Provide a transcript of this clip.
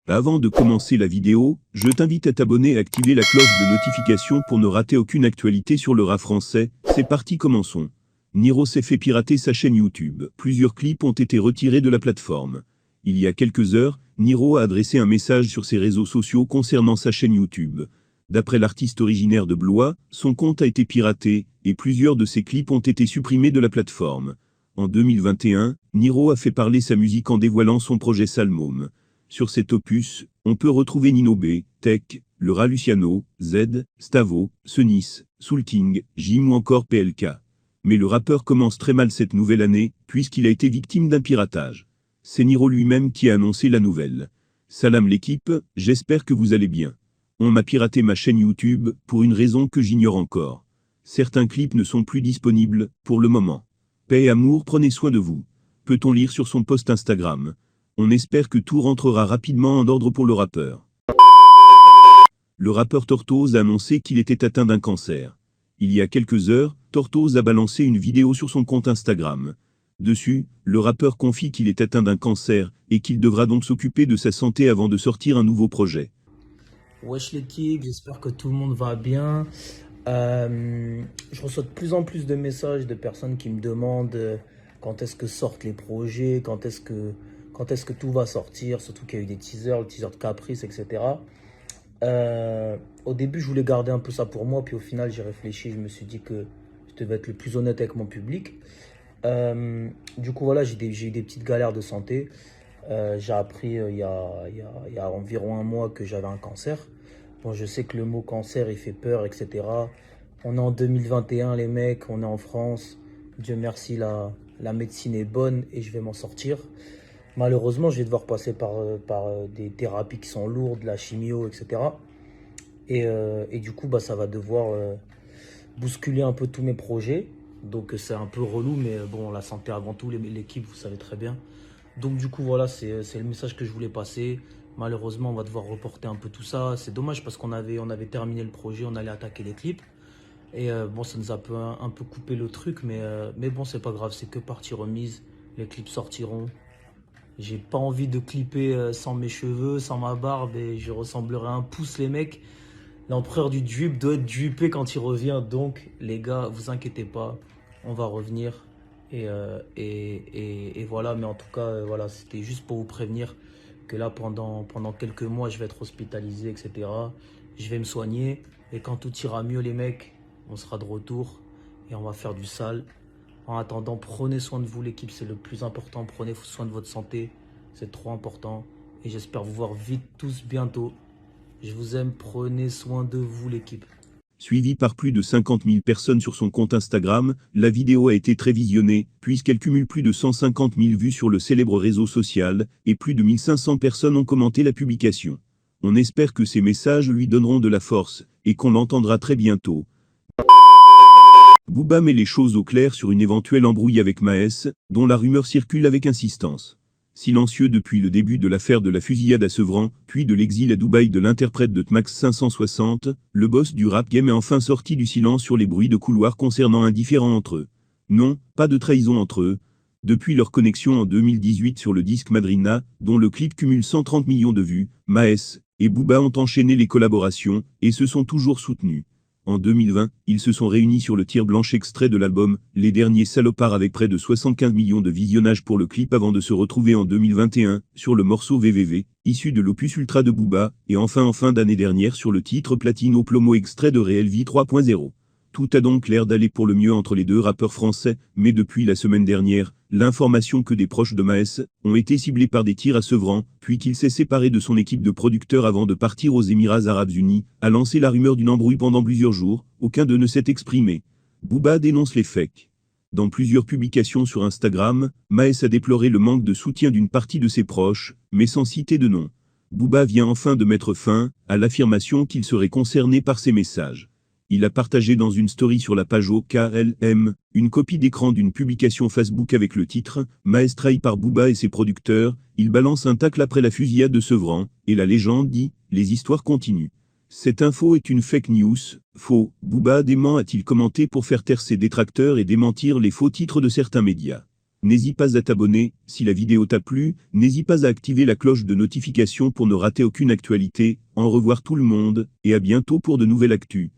Avant de commencer la vidéo, je t'invite à t'abonner et activer la cloche de notification pour ne rater aucune actualité sur le rap français. C'est parti, commençons. Niro s'est fait pirater sa chaîne YouTube. Plusieurs clips ont été retirés de la plateforme. Il y a quelques heures, Niro a adressé un message sur ses réseaux sociaux concernant sa chaîne YouTube. D'après l'artiste originaire de Blois, son compte a été piraté, et plusieurs de ses clips ont été supprimés de la plateforme. En 2021, Niro a fait parler sa musique en dévoilant son projet Salmôme. Sur cet opus, on peut retrouver Nino B, Tech, Le Rat Luciano, Z, Stavo, Senis, Soulting, Jim ou encore PLK. Mais le rappeur commence très mal cette nouvelle année, puisqu'il a été victime d'un piratage. C'est Niro lui-même qui a annoncé la nouvelle. Salam l'équipe, j'espère que vous allez bien. On m'a piraté ma chaîne YouTube, pour une raison que j'ignore encore. Certains clips ne sont plus disponibles, pour le moment. Paix et amour, prenez soin de vous. Peut-on lire sur son post Instagram. On espère que tout rentrera rapidement en ordre pour le rappeur. Le rappeur Tortoise a annoncé qu'il était atteint d'un cancer. Il y a quelques heures, Tortoise a balancé une vidéo sur son compte Instagram. Dessus, le rappeur confie qu'il est atteint d'un cancer, et qu'il devra donc s'occuper de sa santé avant de sortir un nouveau projet. Wesh l'équipe, j'espère que tout le monde va bien. Je reçois de plus en plus de messages de personnes qui me demandent quand est-ce que sortent les projets, quand est-ce que tout va sortir, surtout qu'il y a eu des teasers, le teaser de Caprice, etc. Au début, je voulais garder un peu ça pour moi, puis au final, j'ai réfléchi, je me suis dit que je devais être le plus honnête avec mon public. Du coup, voilà, j'ai eu des petites galères de santé. J'ai appris il y a environ un mois que j'avais un cancer. Bon, je sais que le mot cancer, il fait peur, etc. On est en 2021, les mecs, on est en France. Dieu merci, la médecine est bonne et je vais m'en sortir. Malheureusement, je vais devoir passer par des thérapies qui sont lourdes, la chimio, etc. Et du coup, ça va devoir bousculer un peu tous mes projets. Donc c'est un peu relou, mais bon, la santé avant tout, l'équipe, vous savez très bien. Donc du coup, voilà, c'est le message que je voulais passer. Malheureusement, on va devoir reporter un peu tout ça. C'est dommage parce qu'on avait terminé le projet, on allait attaquer les clips. Et bon, ça nous a un peu coupé le truc, mais bon, c'est pas grave, c'est que partie remise. Les clips sortiront. J'ai pas envie de clipper sans mes cheveux, sans ma barbe, et je ressemblerai à un pouce, les mecs. L'empereur du drip doit être drippé quand il revient. Donc, les gars, vous inquiétez pas, on va revenir. Et voilà, mais en tout cas, voilà, c'était juste pour vous prévenir que là, pendant quelques mois, je vais être hospitalisé, etc. Je vais me soigner. Et quand tout ira mieux, les mecs, on sera de retour et on va faire du sale. En attendant, prenez soin de vous, l'équipe, c'est le plus important. Prenez soin de votre santé, c'est trop important. Et j'espère vous voir vite tous bientôt. Je vous aime, prenez soin de vous, l'équipe. Suivi par plus de 50 000 personnes sur son compte Instagram, la vidéo a été très visionnée, puisqu'elle cumule plus de 150 000 vues sur le célèbre réseau social, et plus de 1500 personnes ont commenté la publication. On espère que ces messages lui donneront de la force, et qu'on l'entendra très bientôt. Booba met les choses au clair sur une éventuelle embrouille avec Maes, dont la rumeur circule avec insistance. Silencieux depuis le début de l'affaire de la fusillade à Sevran, puis de l'exil à Dubaï de l'interprète de Tmax 560, le boss du rap game est enfin sorti du silence sur les bruits de couloir concernant un différend entre eux. Non, pas de trahison entre eux. Depuis leur connexion en 2018 sur le disque Madrina, dont le clip cumule 130 millions de vues, Maes et Booba ont enchaîné les collaborations, et se sont toujours soutenus. En 2020, ils se sont réunis sur le tir blanche extrait de l'album « Les Derniers Salopards » avec près de 75 millions de visionnages pour le clip avant de se retrouver en 2021 sur le morceau VVV, issu de l'opus Ultra de Booba, et enfin en fin d'année dernière sur le titre Platine au Plomo extrait de Réel Vie 3.0. Tout a donc l'air d'aller pour le mieux entre les deux rappeurs français, mais depuis la semaine dernière, l'information que des proches de Maes ont été ciblés par des tirs à Sevran, puis qu'il s'est séparé de son équipe de producteurs avant de partir aux Émirats Arabes Unis, a lancé la rumeur d'une embrouille pendant plusieurs jours, aucun d'eux ne s'est exprimé. Booba dénonce les fakes. Dans plusieurs publications sur Instagram, Maes a déploré le manque de soutien d'une partie de ses proches, mais sans citer de nom. Booba vient enfin de mettre fin à l'affirmation qu'il serait concerné par ces messages. Il a partagé dans une story sur la page OKLM, une copie d'écran d'une publication Facebook avec le titre « Maes trahi par Booba et ses producteurs, il balance un tacle après la fusillade de Sevran », et la légende dit « Les histoires continuent ». Cette info est une fake news, faux. Booba dément a-t-il commenté pour faire taire ses détracteurs et démentir les faux titres de certains médias. n'hésite pas à t'abonner. Si la vidéo t'a plu, n'hésite pas à activer la cloche de notification pour ne rater aucune actualité. Au revoir tout le monde, et à bientôt pour de nouvelles actus.